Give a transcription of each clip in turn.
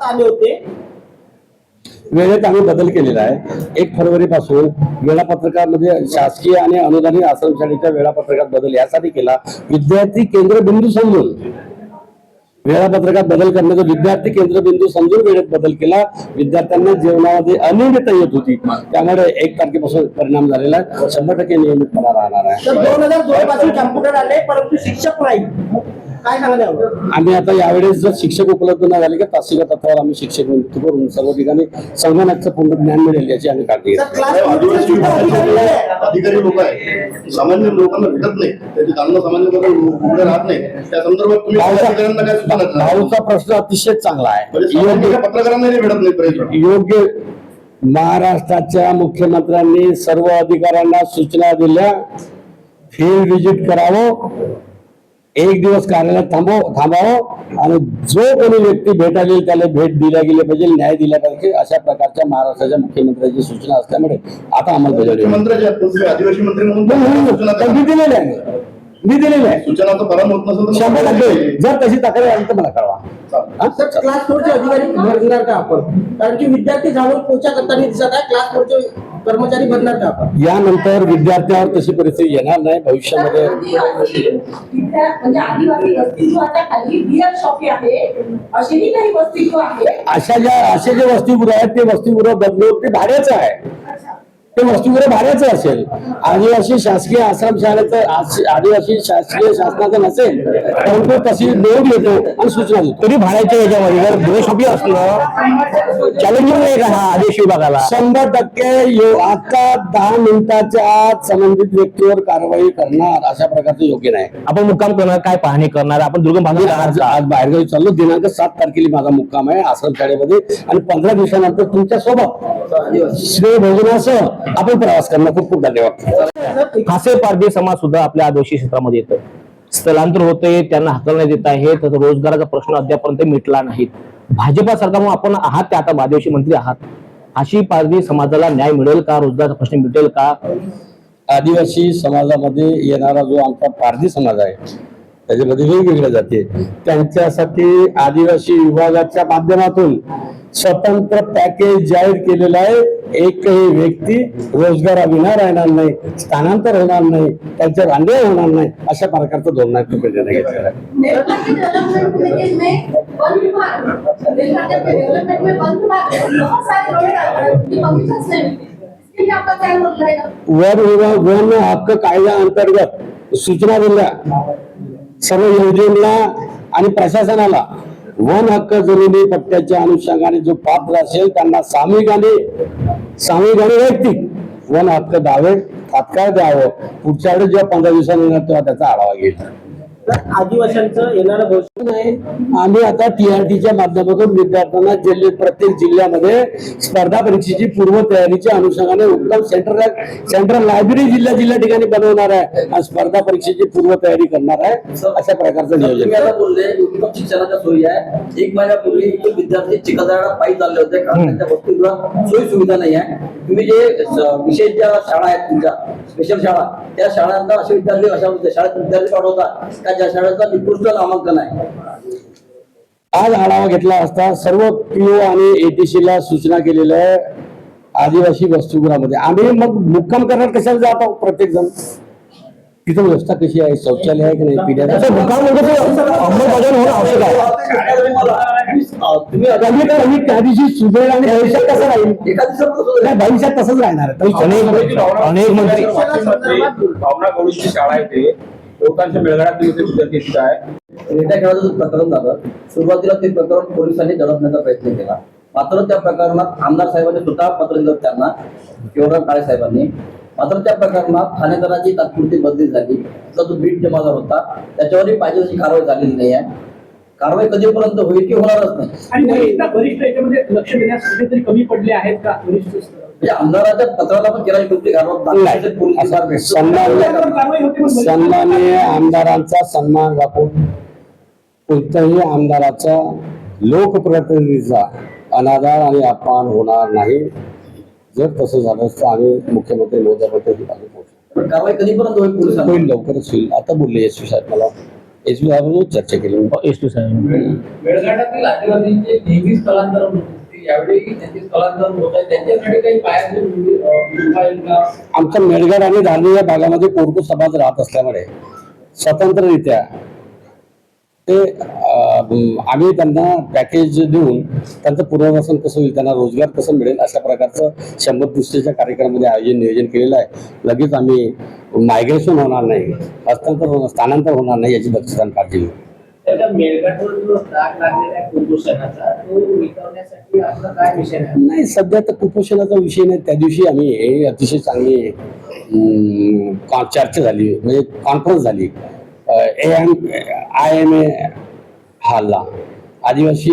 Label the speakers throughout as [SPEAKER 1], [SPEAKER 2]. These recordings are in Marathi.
[SPEAKER 1] आले होते।
[SPEAKER 2] वेळेत आम्ही बदल केलेला आहे। 1 फेब्रुवारीपासून वेळापत्रकामध्ये शासकीय आणि अनुदानित आश्रमशाळेच्या वेळापत्रकात बदल यासाठी केला, विद्यार्थी केंद्रबिंदू समजून वेळापत्रकात बदल करण्याचा विद्यार्थी केंद्रबिंदू समजून वेळेत बदल केला। विद्यार्थ्यांना जेवणामध्ये अनियमितता येत होती, त्यामुळे 1 तारखेपासून परिणाम झालेला आहे। 100% नियमितपणा राहणार आहे।
[SPEAKER 1] 2002 पासून कॅम्प्युटर आले परंतु शिक्षक नाही, काय सांगायला
[SPEAKER 2] आम्ही आता यावेळेस जर शिक्षक उपलब्ध नाही झाले की तासिका तत्वावर आम्ही शिक्षक नियुक्त करून सर्व ठिकाणी संगणकाचं पूर्ण ज्ञान मिळेल याची आम्ही काळजी घेतो।
[SPEAKER 3] अधिकारी लोक आहेत, सामान्य लोकांना भेटत नाही, त्याची कामं सामान्य लोक पुढे राहत नाही, त्या संदर्भात तुम्ही अधिकाऱ्यांना काय सूचना?
[SPEAKER 2] भाऊचा प्रश्न अतिशय चांगला आहे।
[SPEAKER 3] पत्रकारांना भेटत नाही,
[SPEAKER 2] योग्य महाराष्ट्राच्या मुख्यमंत्र्यांनी सर्व अधिकाऱ्यांना सूचना दिल्या, फील्ड विजिट करावं, 1 दिवस कार्यालयात थांबावं आणि जो कोणी व्यक्ती भेटायला येईल त्याला भेट दिल्या गेली पाहिजे, न्याय दिला पाहिजे, अशा प्रकारच्या महाराष्ट्राच्या मुख्यमंत्र्यांची सूचना असल्यामुळे आता अंमलबजावणी
[SPEAKER 3] आदिवासी मंत्री म्हणून
[SPEAKER 2] मी दिलेली आहे
[SPEAKER 3] सूचनाचा फरक होत नसेल
[SPEAKER 2] 100%। जर तशी तक्रार आली तर मला कळवा।
[SPEAKER 1] क्लास 4चे अधिकारी भरणार का आपण? कारण की विद्यार्थी जाऊन पोचा करताना दिसत आहे, क्लास 4चे कर्मचारी भरणार का आपण?
[SPEAKER 2] यानंतर विद्यार्थ्यावर तशी परिस्थिती येणार नाही भविष्यामध्ये।
[SPEAKER 4] म्हणजे आदिवासी वसतिगृहाच्या खाली बियर शॉपी आहे, अशीही काही वसतिगृह आहे।
[SPEAKER 2] असे जे वसतिगृह आहेत ते वसतिगृह बदलून ते भाड्याचं आहे, ते वसतिगृह भाड्याचं असेल। आदिवासी शासकीय आश्रमशाळेचं आदिवासी शासकीय शासनाचं नसेल परंतु तशी नोंद येतो आणि सूचना देतो, तरी भाड्याच्या याच्यामध्ये जर बेशोपी असलं चॅलेंजिंग नाही का हा आदेश विभागाला? 100% आता 10 मिनिटाच्या आत संबंधित व्यक्तीवर कारवाई करणार, अशा प्रकारचं योग्य नाही। आपण मुक्काम करणार, काय पाहणी करणार? आपण दुर्गम भागात आज बाहेरगावी चाललो, दिनांक 7 तारखेला माझा मुक्काम आहे आश्रमशाळेमध्ये आणि 15 दिवसानंतर तुमच्या सोबत श्रेय भोजनासह आपण प्रवास करणार। खूप खूप धन्यवाद।
[SPEAKER 5] खासे पारधी समाज सुद्धा आपल्या आदिवासी क्षेत्रामध्ये येतो, स्थलांतर होते, त्यांना हकलण्यात येत आहे, तर रोजगाराचा प्रश्न अद्यापर्यंत मिटला नाही। भाजपा सरकारमुळे आपण आहात ते आता आदिवासी मंत्री आहात, अशी पारधी समाजाला न्याय मिळेल का? रोजगाराचा प्रश्न मिटेल का?
[SPEAKER 2] आदिवासी समाजामध्ये येणारा जो आमचा पारधी समाज आहे त्याच्यामध्ये वेगवेगळ्या जाती, त्यांच्यासाठी आदिवासी विभागाच्या माध्यमातून स्वतंत्र पॅकेज जाहीर केलेलं आहे। एकही व्यक्ती रोजगाराविना राहणार नाही, स्थानांतर होणार नाही, त्यांच्यावर अन्याय होणार नाही, अशा प्रकारचं धोरणात्मक निर्णय घेतलेला आहे। वन हक्क कायद्या अंतर्गत सूचना दिल्या सर्व योजनेला आणि प्रशासनाला। वन हक्क जमिनी पट्ट्याच्या अनुषंगाने जो पात्र असेल त्यांना सामूहिक आणि वैयक्तिक वन हक्क दावे तात्काळ द्यावं। पुढच्या वेळेस जेव्हा 15 दिवसांनी येणार तेव्हा त्याचा आढावा घेईल।
[SPEAKER 1] आदिवासींचं येणारं भविष्य
[SPEAKER 2] नाही, आम्ही आता TRTच्या माध्यमातून विद्यार्थ्यांना प्रत्येक जिल्ह्यामध्ये स्पर्धा परीक्षेची पूर्व तयारीच्या अनुषंगाने उत्तम सेंट्रल लायब्ररी जिल्ह्या ठिकाणी बनवणार आहे आणि स्पर्धा परीक्षेची पूर्व तयारी करणार आहे, अशा प्रकारचं नियोजन
[SPEAKER 6] बोलले। उत्तम शिक्षणाच्या सोयी आहे। 1 महिन्यापूर्वी विद्यार्थी चिखलदऱ्याला पायी चालले होते कारण त्यांच्या वसतिगृहात सोयी सुविधा नाही आहे। तुम्ही जे विशेष ज्या शाळा आहेत तुमच्या स्पेशल शाळा, त्या शाळांना असे विद्यार्थी अशा शाळेत विद्यार्थी पाठवता का ज्या शाळेचा निकृष्ट नामांकन आहे?
[SPEAKER 2] आज आढावा घेतला असता सर्व PO आणि ATC ला सूचना केलेल्या आहे आदिवासी वसतिगृहामध्ये। आम्ही मग मुक्काम करणार कशाला जातो? प्रत्येक जण तिथं व्यवस्था कशी आहे, शौचालय आहे की नाही, पिण्याचं मुक्काम अंमलबजावणी होणं आवश्यक आहे। त्या दिवशी सुधरेल आणि भविष्यात कसं राहील? भविष्यात तसंच राहणार आहे। अनेक मंत्री
[SPEAKER 7] भावना गौरीची शाळा आहे, ते बहुतांश मेळघाटातील विद्यार्थी तिथं आहे।
[SPEAKER 6] रेट्या खेळाचं प्रकरण झालं, सुरुवातीला ते प्रकरण पोलिसांनी दडपण्याचा प्रयत्न केला, मात्र त्या प्रकरणात आमदार साहेबांनी स्वतः पत्र दिलं त्यांना, शिवराम काळे साहेबांनी। मात्र त्या प्रकरणात ठाणेदाराची तात्पुरती बदली झाली, जो बीट जमादार होता त्याच्यावरही पाहिजे तशी कारवाई झालेली नाही आहे। कारवाई कधीपर्यंत होईल की होणारच नाही।
[SPEAKER 8] आणि वरिष्ठ याच्यामध्ये लक्ष देण्यास कुठेतरी कमी पडले आहेत का वरिष्ठ?
[SPEAKER 6] म्हणजे आमदाराच्या पत्राला पण केला कुठली
[SPEAKER 2] सन्माननीय आमदारांचा सन्मान राखून कोणत्याही आमदाराचा लोकप्रतिनिधीचा अनादर आणि अपमान होणार नाही। जर तसं झालं तर आम्ही मुख्यमंत्री महोदयाबद्दल
[SPEAKER 6] कारवाई कधीपर्यंत होईल?
[SPEAKER 2] होईल, लवकरच होईल। आता बोलले यशवी साहेब मला एस बी चर्चा केली.
[SPEAKER 5] एस.टी. साहेब
[SPEAKER 8] मेळघाटातील आदिवासींचे नेहमी स्थलांतर होत होते. यावेळी त्यांचे स्थलांतर होत आहे, त्यांच्यासाठी काही पायाभूत उपाय आहेत का?
[SPEAKER 2] आमचा मेळघाट आणि धारणी या भागामध्ये कोरकू समाज राहत असल्यामुळे स्वतंत्ररित्या ते आम्ही त्यांना पॅकेज देऊन त्यांचं पुनर्वसन कसं होईल, त्यांना रोजगार कसं मिळेल अशा प्रकारचं 100 दिवसाच्या कार्यक्रमामध्ये नियोजन केलेलं आहे. लगेच आम्ही मायग्रेशन होणार नाही, स्थानांतर होणार नाही याची दक्षता आणि काळजी घेऊ.
[SPEAKER 8] त्याच्या मेळघाटवर जो डाग लागलेला आहे कुपोषणाचा, तो मिटवण्यासाठी आपला काय विषय आहे?
[SPEAKER 2] नाही, सध्या तर कुपोषणाचा विषय नाही. त्या दिवशी आम्ही हे अतिशय चांगली चर्चा झाली, म्हणजे कॉन्फरन्स झाली. IMA हॉलला आदिवासी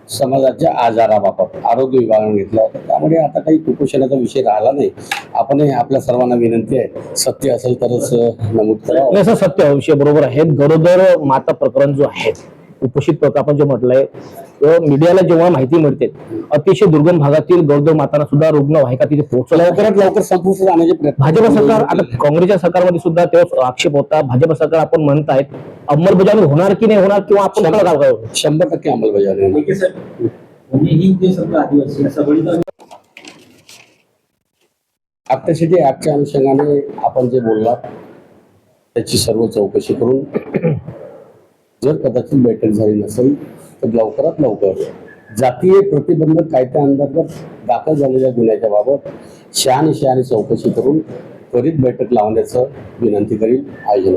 [SPEAKER 2] समाजाच्या आजाराबाबत आरोग्य विभागाने घेतला होता. त्यामुळे आता काही कुपोषणाचा विषय राहिला नाही. आपण आपल्या सर्वांना विनंती आहे, सत्य असेल तरच नमूद करावं.
[SPEAKER 5] नाही सर, सत्य विषय बरोबर आहे. गरोदर माता प्रकरण जो आहे, कुपोषित प्रकरण आपण जे म्हटलंय, मीडियाला जेव्हा माहिती मिळते अतिशय दुर्गम भागातील गरोदर मातांना सुद्धा रुग्णवाहिका तिथे पोहोचवल्या
[SPEAKER 2] लवकरात लवकर संपुष्टात आणण्याचे प्रयत्न.
[SPEAKER 5] भाजप सरकार, आता काँग्रेसच्या सरकारमध्ये सुद्धा तेव्हा आक्षेप होता, भाजप सरकार आपण म्हणतायत अंमलबजावणी होणार की नाही होणार, किंवा आपण काय करावं?
[SPEAKER 2] 100% अंमलबजावणी.
[SPEAKER 6] ठीक आहे सर. म्हणजे ही जे सगळं आदिवासी सबळीकरण
[SPEAKER 2] ऍक्ट्रॉसिटी ऍक्टच्या अनुषंगाने आपण जे बोललात त्याची सर्व चौकशी करून जर कदाचित बैठक झाली नसेल तर लवकरात लवकर जातीय प्रतिबंधक कायद्याअंतर्गत दाखल झालेल्या गुन्ह्याच्या बाबत शहानिशा चौकशी करून त्वरित बैठक लावण्याचं विनंती करील, आयोजन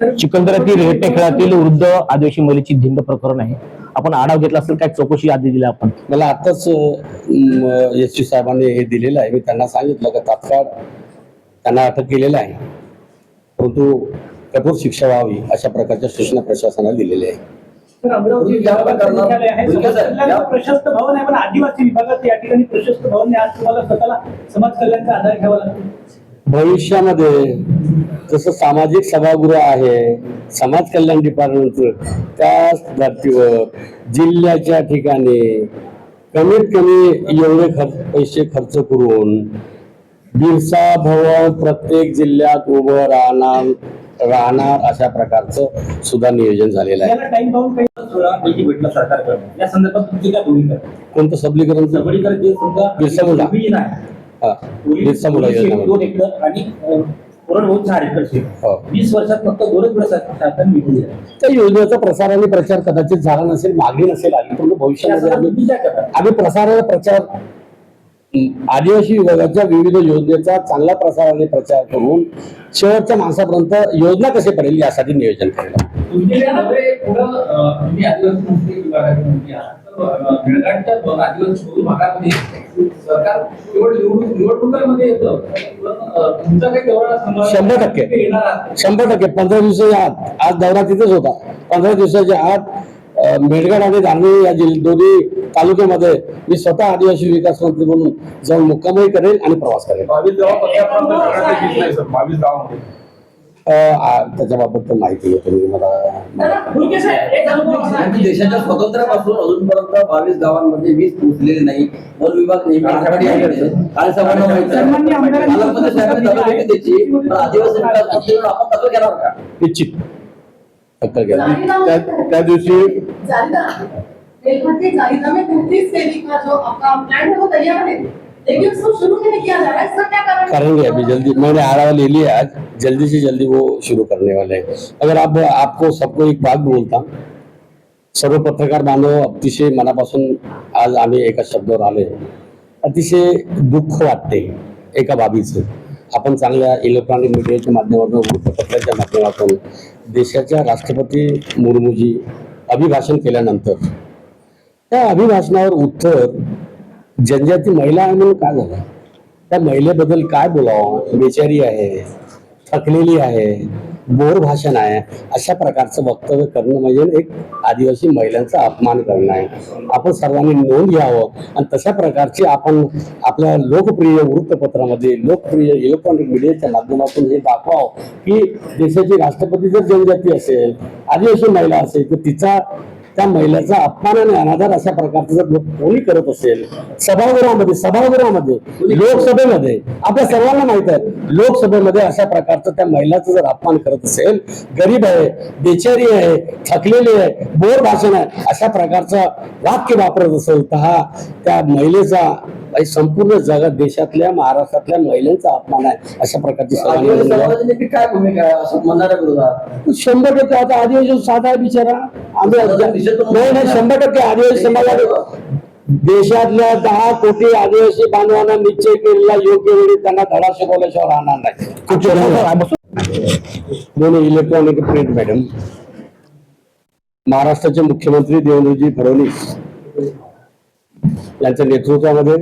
[SPEAKER 2] करेल.
[SPEAKER 5] चिखलदऱ्यातील रेटे खेळातील वृद्ध आदिवासी महिलेची धिंड प्रकरण आहे, आपण आढावा घेतला असेल, काय चौकशी आधी दिली आपण?
[SPEAKER 2] मला आताच एस.टी. साहेबांनी हे दिलेलं आहे. मी त्यांना सांगितलं की तात्काळ त्यांना अटक केलेलं आहे, परंतु कठोर शिक्षा व्हावी अशा प्रकारच्या सूचना प्रशासनाला दिलेल्या आहे.
[SPEAKER 8] तर अमरावती
[SPEAKER 6] या प्रकरणात-
[SPEAKER 8] जिल्ह्यात आहे,
[SPEAKER 6] ठीक आहे सर.
[SPEAKER 8] समाज प्रशस्त भवन आहे, पण आदिवासी विभागात या ठिकाणी प्रशस्त भवन आहे. आज तुम्हाला स्वतःला समाज कल्याणचा आधार घ्यावा लागतो.
[SPEAKER 2] भविष्यामध्ये जसं सामाजिक सभागृह आहे, समाज कल्याण डिपार्टमेंट, त्या धर्तीवर जिल्ह्याच्या ठिकाणी कमीत कमी एवढे पैसे खर्च करून बिरसा भवन प्रत्येक जिल्ह्यात उभं राहणार अशा प्रकारचं सुद्धा नियोजन झालेलं आहे.
[SPEAKER 8] याला टाइम पाहून काही
[SPEAKER 6] पैकी भेटलं सरकारकडून, या संदर्भात तुमची काय भूमिका आहे?
[SPEAKER 2] कोणतं सबलीकरण?
[SPEAKER 6] सबळीकरण जे समजा
[SPEAKER 2] बिरसा मुंडा.
[SPEAKER 6] जमीन आहे,
[SPEAKER 2] हा, बिरसा मुंडा योजना.
[SPEAKER 6] 2 एकर आणि कोरडवाहू 4 एकर शेत.
[SPEAKER 2] हो.
[SPEAKER 6] 20 वर्षात फक्त 2च वेळा सरकारने विकून दिला.
[SPEAKER 2] त्या योजनेचा प्रसार आणि प्रचार कदाचित झाला नसेल, मागणी नसेल आली, परंतु भविष्यामध्ये
[SPEAKER 6] तुम्ही काय करता?
[SPEAKER 2] आम्ही प्रचार आदिवासी विभागाच्या विविध योजनेचा चांगला प्रसार आणि प्रचार करून शेवटच्या माणसापर्यंत योजना कशी पडेल यासाठी नियोजन केलं.
[SPEAKER 8] तुमचे नवरे पुढं तुम्ही आदिवासी मंत्री विभागाचे मंत्री आहात, तर मेळघाटच्या आदिवासी बहुल भागामध्ये सरकार केवळ निवडणुकांमध्ये येतं, पण तुमचा काही तेवढा समावेश
[SPEAKER 2] 100%
[SPEAKER 8] येणार आहात?
[SPEAKER 2] 100%. 15 दिवसाच्या आत, आज दौरा तिथेच होता, 15 दिवसाच्या आत मेळघाट आणि धारणी या दोन्ही तालुक्यामध्ये मी स्वतः आदिवासी विकास मंत्री म्हणून जाऊन मुक्कामही करेल आणि प्रवास करेल.
[SPEAKER 7] 22 गावापर्यंत मेळघाटात घेतलंय सर, 22 गावामध्ये.
[SPEAKER 2] त्याच्याबाबत तर माहिती आहे तुम्ही मला.
[SPEAKER 8] भुईके साहेब, एक अनुभव असा आहे
[SPEAKER 6] आणि
[SPEAKER 8] की
[SPEAKER 6] देशाच्या स्वातंत्र्यापासून अजूनपर्यंत 22 गावांमध्ये वीज पोहोचलेले नाही. वन विभाग नेहमी आघाडी आहे. काल साहेबांना माहिती आहे.
[SPEAKER 8] सर्वांनी आमदारांनी
[SPEAKER 6] पालकमंत्री साहेबांनी दखल घेतली त्याची, पण आदिवासी विकास मंत्री म्हणून आपण दखल घेणार का?
[SPEAKER 2] निश्चित दखल घ्या.
[SPEAKER 4] त्या दिवशी जारीदा में 33 सेवी का जो आपका प्लान है वो तैयार है, लेकिन उसको शुरू नहीं किया जा रहा है, सर क्या कारण?
[SPEAKER 2] करेंगे अभी जल्दी, मैंने आढ़ावा ले लिया आज, जल्दी से जल्दी वो शुरू करने वाले हैं. अगर आपको सबको एक बात बोलता, सर्व पत्रकार बांधव अतिशय मनापासून आज आम्ही एका शब्दावर आले. अतिशय दुःख वाटते एका बाबीचं. आपण चांगल्या इलेक्ट्रॉनिक मीडियाच्या माध्यमातून, वृत्तपत्राच्या माध्यमातून देशाच्या राष्ट्रपती मुर्मूजी अभिभाषण केल्यानंतर त्या अभिभाषणावर उत्तर जनजाती महिला आहे म्हणून काय झालं, त्या महिलेबद्दल काय बोलावं, बेचारी आहे, थकलेली आहे, बोर भाषण आहे, अशा प्रकारचं वक्तव्य करणं म्हणजे एक आदिवासी महिलांचा अपमान करणं आहे. आपण सर्वांनी नोंद घ्यावं आणि तशा प्रकारचे आपण आपल्या लोकप्रिय वृत्तपत्रामध्ये, लोकप्रिय इलेक्ट्रॉनिक मीडियाच्या माध्यमातून हे दाखवावं की देशाची राष्ट्रपती जर जनजाती असेल, आदिवासी महिला असेल, तर तिचा त्या महिलेचा अपमान आणि अनादर अशा प्रकारचं जर कोणी करत असेल सभागृहामध्ये लोकसभेमध्ये, आपल्या सर्वांना माहित आहे लोकसभेमध्ये अशा प्रकारचं त्या महिलाचा जर अपमान करत असेल, गरीब आहे, बेचारी आहे, थकलेली आहे, बोर भाषण आहे, अशा प्रकारचं वाक्य वापरत असेल तर हा त्या महिलेचा संपूर्ण जगात देशातल्या महाराष्ट्रातल्या महिलांचा अपमान आहे. अशा प्रकारची
[SPEAKER 6] आदिवासी समाजाची नेमकी काय भूमिका आहे असं म्हणणाऱ्या विरोधात?
[SPEAKER 2] 100% आता आदिवासी साधा आहे बिचारा. आम्ही नाही 100% आदिवासी समाजाला देशातल्या 10 कोटी आदिवासी बांधवांना निश्चय केलेला योग्य वेळी त्यांना धडा शिकवल्याशिवाय राहणार नाही. दोन्ही इलेक्ट्रॉनिक प्रिंट मॅडम, महाराष्ट्राचे मुख्यमंत्री देवेंद्रजी फडणवीस यांच्या नेतृत्वामध्ये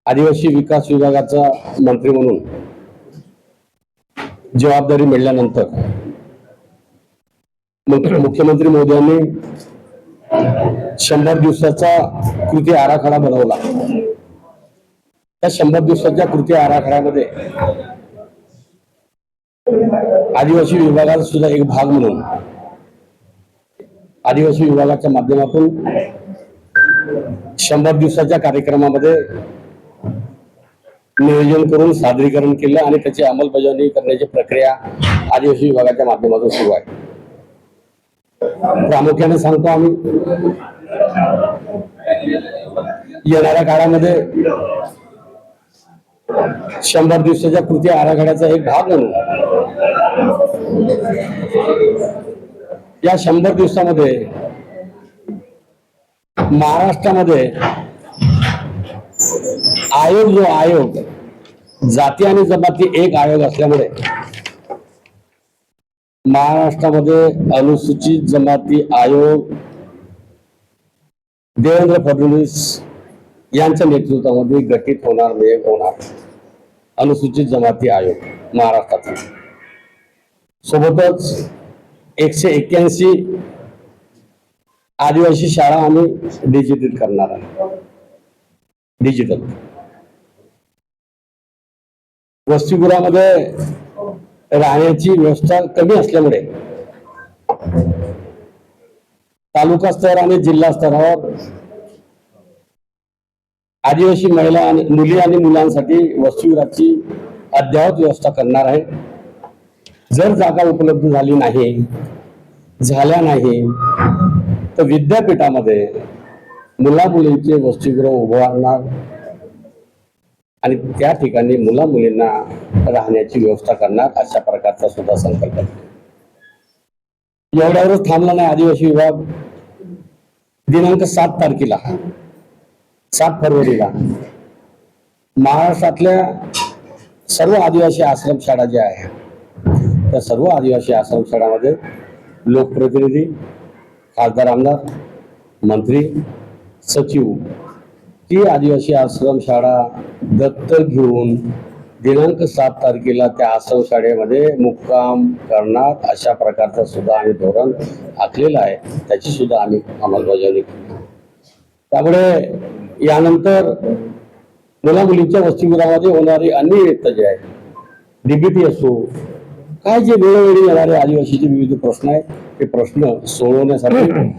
[SPEAKER 2] आदिवासी विकास विभागाचा मंत्री म्हणून जबाबदारी मिळाल्यानंतर मुख्यमंत्री मोदयांनी 100 दिवसाचा कृती आराखडा बनवला. त्या 100 दिवसाच्या कृती आराखड्यामध्ये आदिवासी विभागाचा सुद्धा एक भाग म्हणून आदिवासी विभागाच्या माध्यमातून 100 दिवसाच्या कार्यक्रमामध्ये नियोजन करून सादरीकरण केलं आणि त्याची अंमलबजावणी करण्याची प्रक्रिया आदिवासी विभागाच्या माध्यमातून सुरू आहे. प्रामुख्याने सांगतो आम्ही येणाऱ्या काळामध्ये 100 दिवसाच्या कृती आराखड्याचा एक भाग म्हणून या 100 दिवसामध्ये महाराष्ट्रामध्ये आयोग जाती आणि जमाती एक आयोग असल्यामुळे महाराष्ट्रामध्ये अनुसूचित जमाती आयोग देवेंद्र फडणवीस यांच्या नेतृत्वामध्ये गठीत होणार अनुसूचित जमाती आयोग महाराष्ट्राचा. सोबतच 181 आदिवासी शाळा आम्ही डिजिटल करणार आहे. डिजिटल वसतिगृहामध्ये राहण्याची व्यवस्था कमी असल्यामुळे तालुका स्तर आणि जिल्हा स्तरावर आदिवासी महिला आणि मुली आणि मुलांसाठी वसतिगृहाची अद्ययावत व्यवस्था करणार आहे. जर जागा उपलब्ध झाल्या नाही तर विद्यापीठामध्ये मुला मुलींचे वसतिगृह उभारणार आणि त्या ठिकाणी मुला मुलींना राहण्याची व्यवस्था करणार, अशा प्रकारचा सुद्धा संकल्प आहे. एवढ्यावरच थांबला नाही आदिवासी विभाग. दिनांक 7 फरवरीला महाराष्ट्रातल्या सर्व आदिवासी आश्रमशाळा ज्या आहेत त्या सर्व आदिवासी आश्रमशाळामध्ये लोकप्रतिनिधी, खासदार, आमदार, मंत्री, सचिव ती आदिवासी आश्रमशाळा दत्तक घेऊन दिनांक 7 तारखेला त्या आश्रमशाळेमध्ये मुक्काम करणार, अशा प्रकारचं सुद्धा आम्ही धोरण आखलेलं आहे. त्याची सुद्धा आम्ही अंमलबजावणी केली. त्यामुळे यानंतर मुला मुलींच्या वसतिगृहामध्ये होणारी अनेक जे आहे डीबीटी असो, काय जे वेळोवेळी येणारे आदिवासीचे विविध प्रश्न आहेत ते प्रश्न सोडवण्यासाठी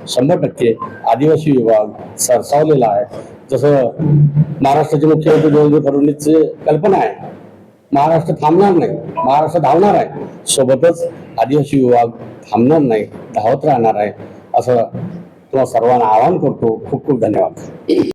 [SPEAKER 2] 100% आदिवासी विभाग सरसावलेला आहे. जसं महाराष्ट्राचे मुख्यमंत्री देवेंद्र फडणवीसची कल्पना आहे, महाराष्ट्र थांबणार नाही, महाराष्ट्र धावणार आहे. सोबतच आदिवासी विभाग थांबणार नाही, धावत राहणार आहे, असं तुम्हाला सर्वांना आवाहन करतो. खूप खूप धन्यवाद.